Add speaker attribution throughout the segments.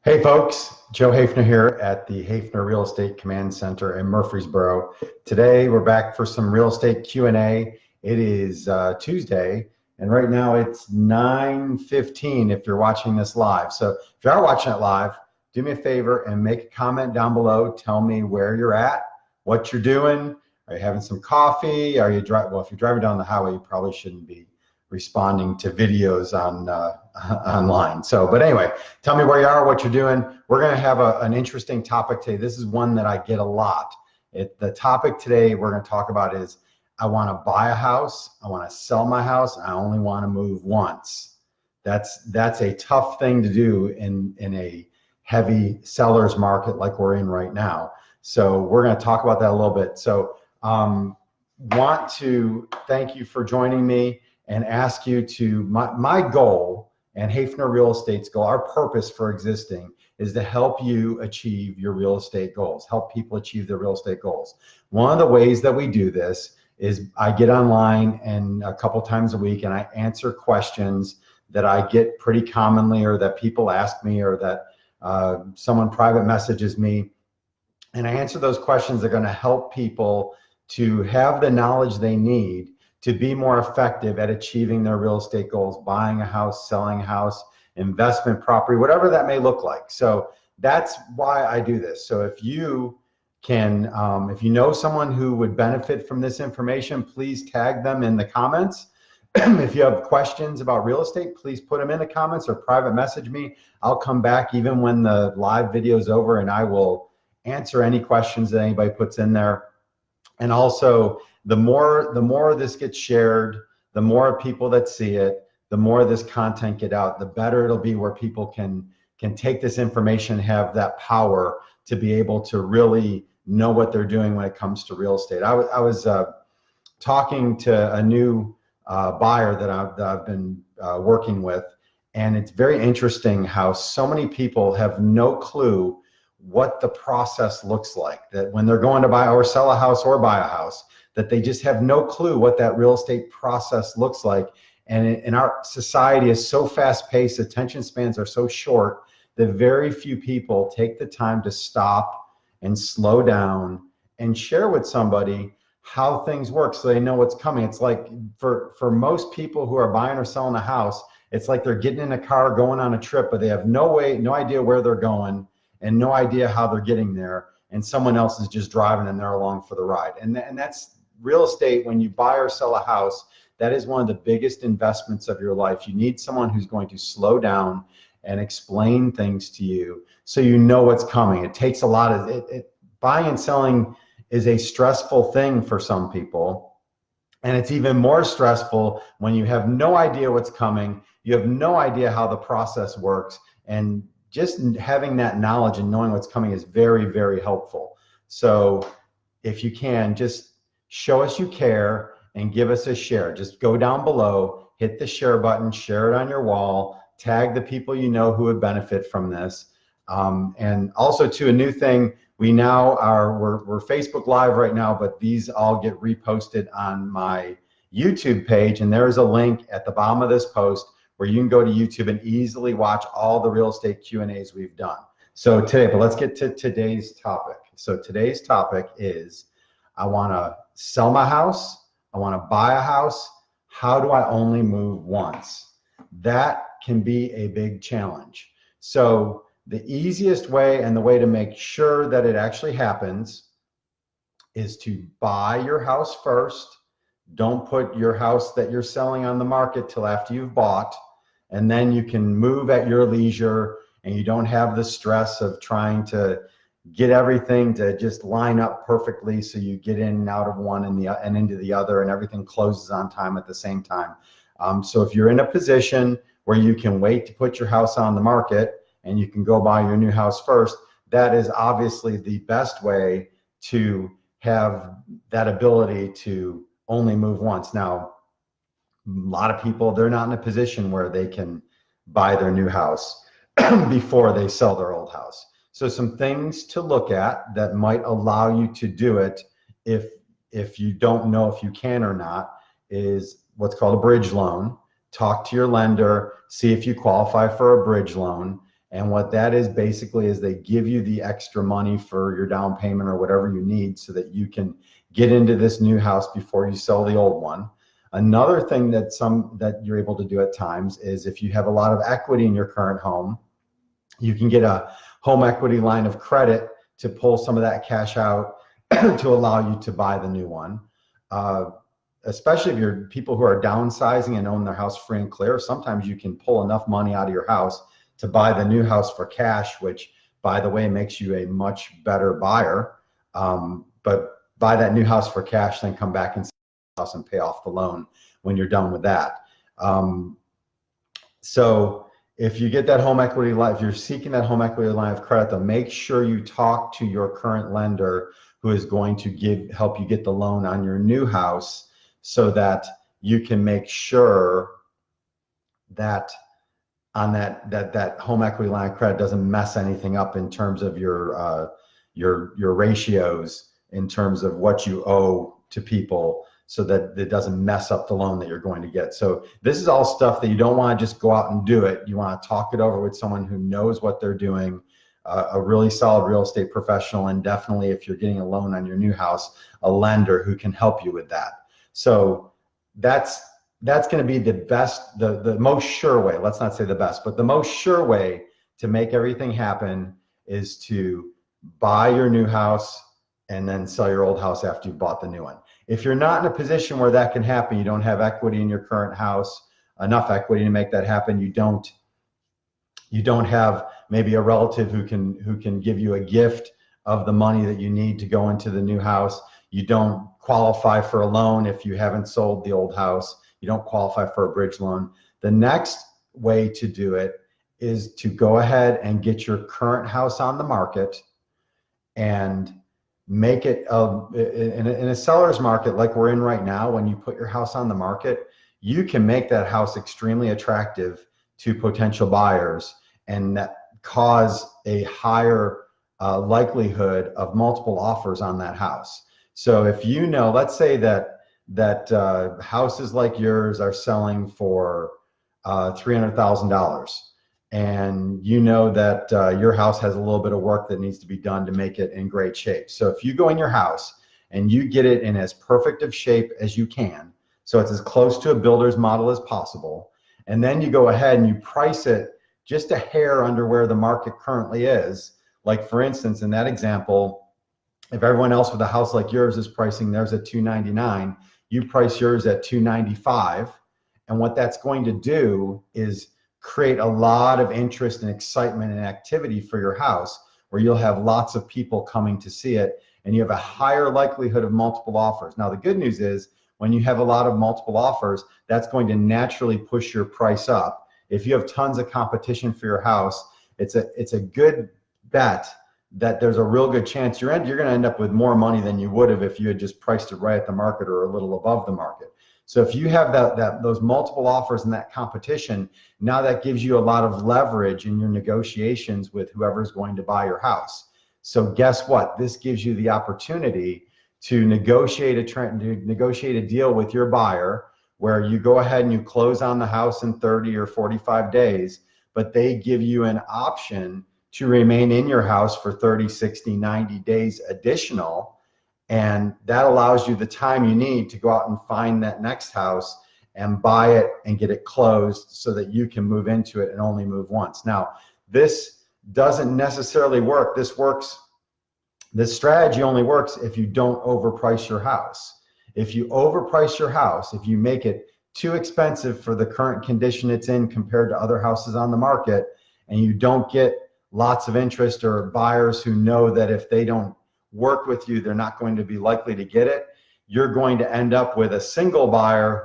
Speaker 1: Hey folks, Joe Hafner here at the Hafner Real Estate Command Center in Murfreesboro. Today we're back for some real estate Q&A. It is Tuesday, and right now it's 9:15 if you're watching this live. So if you are watching it live, do me a favor and make a comment down below. Tell me where you're at, what you're doing. Are you having some coffee? Are you driving? Well, if you're driving down the highway, you probably shouldn't be responding to videos on online. So, but anyway, tell me where you are, what you're doing. We're going to have an interesting topic today. This is one that I get a lot. The topic today we're going to talk about is I want to buy a house, I want to sell my house, I only want to move once. That's a tough thing to do in a heavy seller's market like we're in right now. So we're going to talk about that a little bit. So want to thank you for joining me and ask you to, my goal and Hafner Real Estate's goal, our purpose for existing is to help you achieve your real estate goals, help people achieve their real estate goals. One of the ways that we do this is I get online and a couple times a week and I answer questions that I get pretty commonly or that people ask me or that someone private messages me. And I answer those questions that are going to help people to have the knowledge they need to be more effective at achieving their real estate goals, buying a house, selling a house, investment property, whatever that may look like. So that's why I do this. So if you can, if you know someone who would benefit from this information, please tag them in the comments. If you have questions about real estate, please put them in the comments or private message me. I'll come back even when the live video is over and I will answer any questions that anybody puts in there. And also, the more this gets shared, the more people that see it, the more this content get out, the better it'll be where people can take this information, have that power to be able to really know what they're doing when it comes to real estate. I was talking to a new buyer that I've been working with, and it's very interesting how so many people have no clue what the process looks like, that when they're going to buy or sell a house or buy a house, that they just have no clue what that real estate process looks like. And our society is so fast paced, attention spans are so short that very few people take the time to stop and slow down and share with somebody how things work so they know what's coming. It's like for most people who are buying or selling a house, it's like they're getting in a car going on a trip, but they have no idea where they're going and no idea how they're getting there, and someone else is just driving and they're along for the ride. And that's real estate. When you buy or sell a house, that is one of the biggest investments of your life. You need someone who's going to slow down and explain things to you so you know what's coming. It takes a lot of buying and selling is a stressful thing for some people, and it's even more stressful when you have no idea what's coming, you have no idea how the process works, and just having that knowledge and knowing what's coming is very, very helpful. So if you can, just show us you care and give us a share. Just go down below, hit the share button, share it on your wall, tag the people you know who would benefit from this. And also too, a new thing, we're Facebook Live right now, but these all get reposted on my YouTube page, and there's a link at the bottom of this post where you can go to YouTube and easily watch all the real estate Q&As we've done. So today, but let's get to today's topic. So today's topic is, I want to sell my house, I want to buy a house, how do I only move once? That can be a big challenge. So the easiest way and the way to make sure that it actually happens is to buy your house first. Don't put your house that you're selling on the market till after you've bought, and then you can move at your leisure and you don't have the stress of trying to get everything to just line up perfectly so you get in and out of one and into the other and everything closes on time at the same time. So if you're in a position where you can wait to put your house on the market and you can go buy your new house first, that is obviously the best way to have that ability to only move once. Now, a lot of people, they're not in a position where they can buy their new house before they sell their old house. So some things to look at that might allow you to do it if you don't know if you can or not is what's called a bridge loan. Talk to your lender, see if you qualify for a bridge loan, And what that is basically is they give you the extra money for your down payment or whatever you need so that you can get into this new house before you sell the old one. Another thing that you're able to do at times is if you have a lot of equity in your current home, you can get a home equity line of credit to pull some of that cash out to allow you to buy the new one. Especially if you're people who are downsizing and own their house free and clear, sometimes you can pull enough money out of your house to buy the new house for cash, which, by the way, makes you a much better buyer. But buy that new house for cash, then come back and sell the house and pay off the loan when you're done with that. So if you get that home equity line, if you're seeking that home equity line of credit, then make sure you talk to your current lender who is going to help you get the loan on your new house, so that you can make sure that on that home equity line of credit doesn't mess anything up in terms of your ratios, in terms of what you owe to people, so that it doesn't mess up the loan that you're going to get. So this is all stuff that you don't want to just go out and do it. You want to talk it over with someone who knows what they're doing, a really solid real estate professional, and definitely, if you're getting a loan on your new house, a lender who can help you with that. So that's going to be the best, the most sure way. Let's not say the best, but the most sure way to make everything happen is to buy your new house and then sell your old house after you've bought the new one. If you're not in a position where that can happen, you don't have equity in your current house, enough equity to make that happen, you don't have maybe a relative who can give you a gift of the money that you need to go into the new house, you don't qualify for a loan if you haven't sold the old house, you don't qualify for a bridge loan, the next way to do it is to go ahead and get your current house on the market and make it in a seller's market like we're in right now. When you put your house on the market, you can make that house extremely attractive to potential buyers and cause a higher likelihood of multiple offers on that house. So if you know, let's say that houses like yours are selling for $300,000, and you know that your house has a little bit of work that needs to be done to make it in great shape. So if you go in your house and you get it in as perfect of shape as you can, so it's as close to a builder's model as possible, and then you go ahead and you price it just a hair under where the market currently is. Like, for instance, in that example, if everyone else with a house like yours is pricing theirs at $299, you price yours at $295, and what that's going to do is create a lot of interest and excitement and activity for your house, where you'll have lots of people coming to see it, and you have a higher likelihood of multiple offers. Now, the good news is, when you have a lot of multiple offers, that's going to naturally push your price up. If you have tons of competition for your house, it's a good bet that there's a real good chance you're going to end up with more money than you would have if you had just priced it right at the market or a little above the market. So if you have those multiple offers and that competition, now that gives you a lot of leverage in your negotiations with whoever's going to buy your house. So guess what? This gives you the opportunity to negotiate a deal with your buyer, where you go ahead and you close on the house in 30 or 45 days, but they give you an option to remain in your house for 30, 60, 90 days additional. And that allows you the time you need to go out and find that next house and buy it and get it closed so that you can move into it and only move once. Now, this doesn't necessarily work. This strategy only works if you don't overprice your house. If you overprice your house, if you make it too expensive for the current condition it's in compared to other houses on the market, and you don't get lots of interest or buyers who know that if they don't work with you, they're not going to be likely to get it, you're going to end up with a single buyer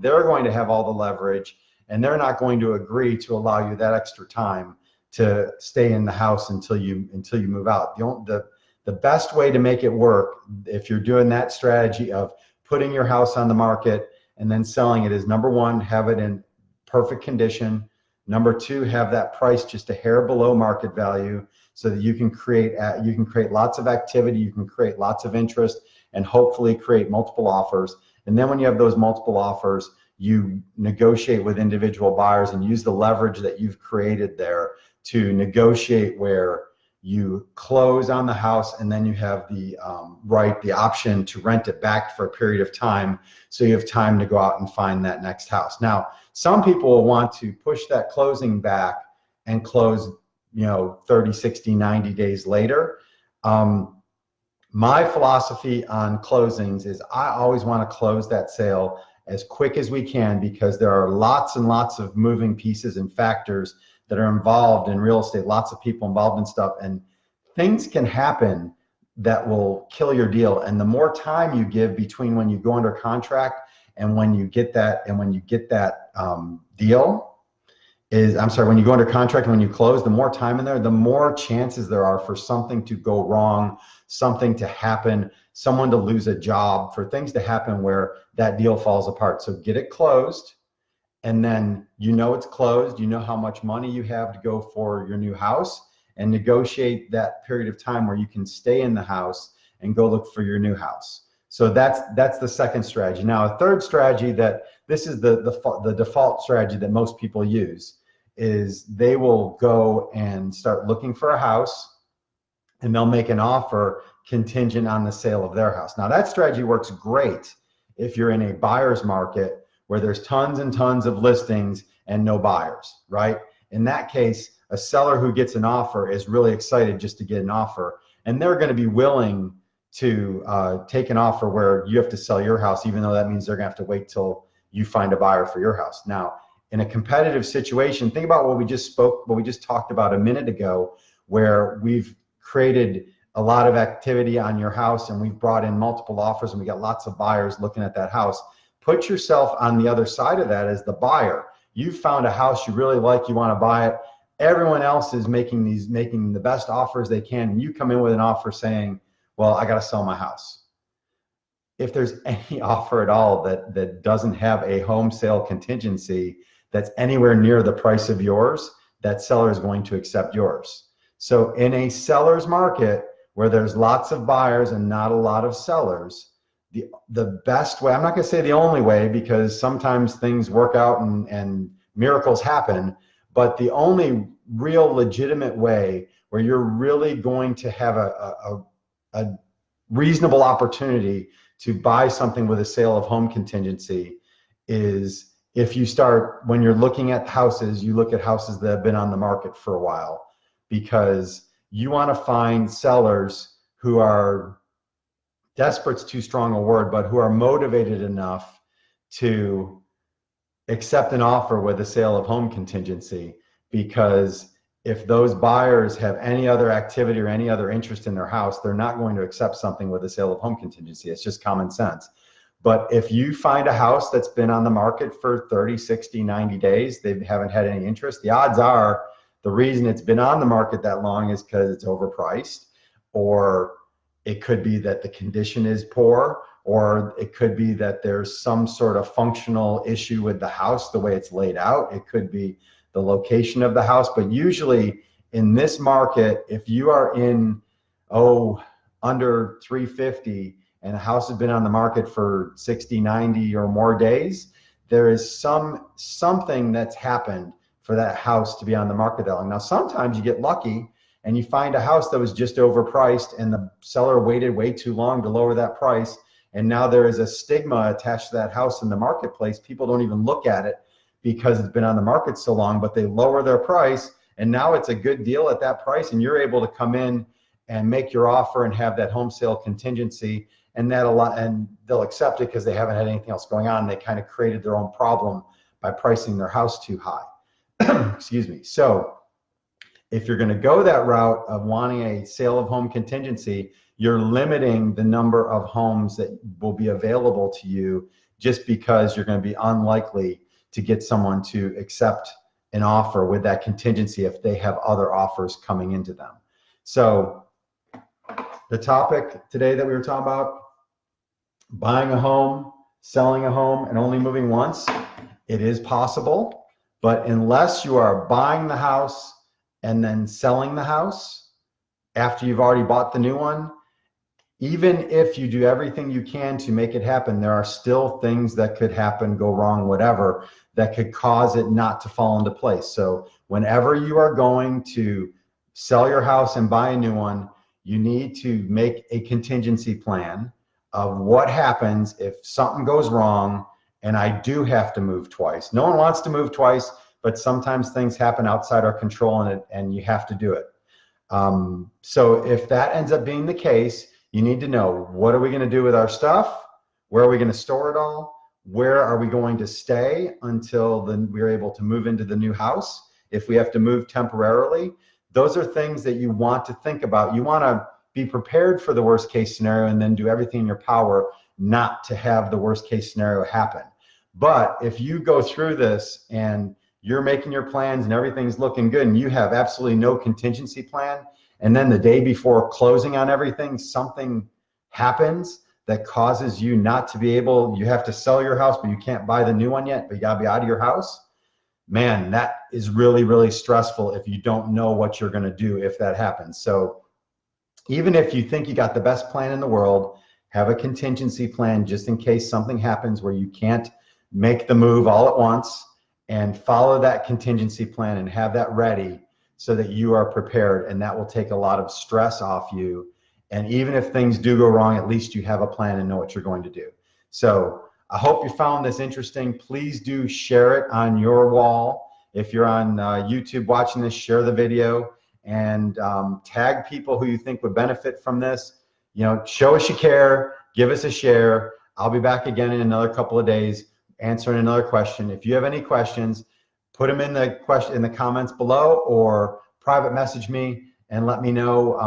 Speaker 1: they're going to have all the leverage, and they're not going to agree to allow you that extra time to stay in the house until you move out. The best way to make it work, if you're doing that strategy of putting your house on the market and then selling it, is number one, have it in perfect condition. Number two, have that price just a hair below market value, so that you can create lots of activity, you can create lots of interest, and hopefully create multiple offers. And then when you have those multiple offers, you negotiate with individual buyers and use the leverage that you've created there to negotiate where you close on the house and then you have the the option to rent it back for a period of time, so you have time to go out and find that next house. Now, some people will want to push that closing back and close, 30, 60, 90 days later. My philosophy on closings is I always want to close that sale as quick as we can, because there are lots and lots of moving pieces and factors that are involved in real estate, lots of people involved in stuff, and things can happen that will kill your deal. And the more time you give between when you go under contract and when you get that deal is, I'm sorry, when you go under contract and when you close, the more time in there, the more chances there are for something to go wrong, something to happen, someone to lose a job, for things to happen where that deal falls apart. So get it closed, and then it's closed, how much money you have to go for your new house, and negotiate that period of time where you can stay in the house and go look for your new house. So that's the second strategy. Now, a third strategy, that this is the default strategy that most people use, is they will go and start looking for a house, and they'll make an offer contingent on the sale of their house. Now, that strategy works great if you're in a buyer's market where there's tons and tons of listings and no buyers, right? In that case, a seller who gets an offer is really excited just to get an offer, and they're going to be willing to take an offer where you have to sell your house, even though that means they're going to have to wait till you find a buyer for your house. Now, in a competitive situation, think about what we just talked about a minute ago, where we've created a lot of activity on your house and we've brought in multiple offers and we got lots of buyers looking at that house. Put yourself on the other side of that as the buyer. You found a house you really like, you want to buy it. Everyone else is making the best offers they can, and you come in with an offer saying, well, I got to sell my house. If there's any offer at all that doesn't have a home sale contingency that's anywhere near the price of yours, that seller is going to accept yours. So in a seller's market where there's lots of buyers and not a lot of sellers, the best way, I'm not going to say the only way, because sometimes things work out and miracles happen, but the only real legitimate way where you're really going to have a reasonable opportunity to buy something with a sale of home contingency is if you start, when you're looking at houses, you look at houses that have been on the market for a while, because you want to find sellers who are, desperate's too strong a word, but who are motivated enough to accept an offer with a sale of home contingency. Because if those buyers have any other activity or any other interest in their house, they're not going to accept something with a sale of home contingency. It's just common sense. But if you find a house that's been on the market for 30, 60, 90 days, they haven't had any interest, the odds are the reason it's been on the market that long is because it's overpriced, or it could be that the condition is poor, or it could be that there's some sort of functional issue with the house, the way it's laid out. It could be the location of the house. But usually in this market, if you are in, under 350 and the house has been on the market for 60, 90 or more days, there is something that's happened for that house to be on the market that long. Now, sometimes you get lucky and you find a house that was just overpriced and the seller waited way too long to lower that price, and now there is a stigma attached to that house in the marketplace. People don't even look at it because it's been on the market so long, but they lower their price, and now it's a good deal at that price, and you're able to come in and make your offer and have that home sale contingency, and they'll accept it because they haven't had anything else going on. They kind of created their own problem by pricing their house too high. Excuse me. So if you're going to go that route of wanting a sale of home contingency, you're limiting the number of homes that will be available to you, just because you're going to be unlikely to get someone to accept an offer with that contingency if they have other offers coming into them. So the topic today that we were talking about, buying a home, selling a home, and only moving once, it is possible. But unless you are buying the house and then selling the house after you've already bought the new one, even if you do everything you can to make it happen, there are still things that could happen, go wrong, whatever, that could cause it not to fall into place. So whenever you are going to sell your house and buy a new one, you need to make a contingency plan of what happens if something goes wrong and I do have to move twice. No one wants to move twice, but sometimes things happen outside our control and you have to do it. So if that ends up being the case, you need to know, what are we going to do with our stuff? Where are we going to store it all? Where are we going to stay until we're able to move into the new house? If we have to move temporarily, those are things that you want to think about. You want to be prepared for the worst case scenario and then do everything in your power not to have the worst case scenario happen. But if you go through this and you're making your plans and everything's looking good and you have absolutely no contingency plan, and then the day before closing on everything, something happens that causes you not to be able, you have to sell your house, but you can't buy the new one yet, but you gotta be out of your house, man, that is really, really stressful if you don't know what you're gonna do if that happens. So even if you think you got the best plan in the world, have a contingency plan just in case something happens where you can't make the move all at once, and follow that contingency plan and have that ready so that you are prepared, and that will take a lot of stress off you. And even if things do go wrong, at least you have a plan and know what you're going to do. So I hope you found this interesting. Please do share it on your wall. If you're on YouTube watching this, share the video and tag people who you think would benefit from this. You know, show us you care, give us a share. I'll be back again in another couple of days answering another question. If you have any questions, put them in the comments below or private message me and let me know.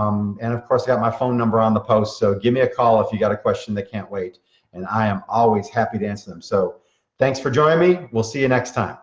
Speaker 1: And of course, I got my phone number on the post, so give me a call if you got a question that can't wait. And I am always happy to answer them. So thanks for joining me. We'll see you next time.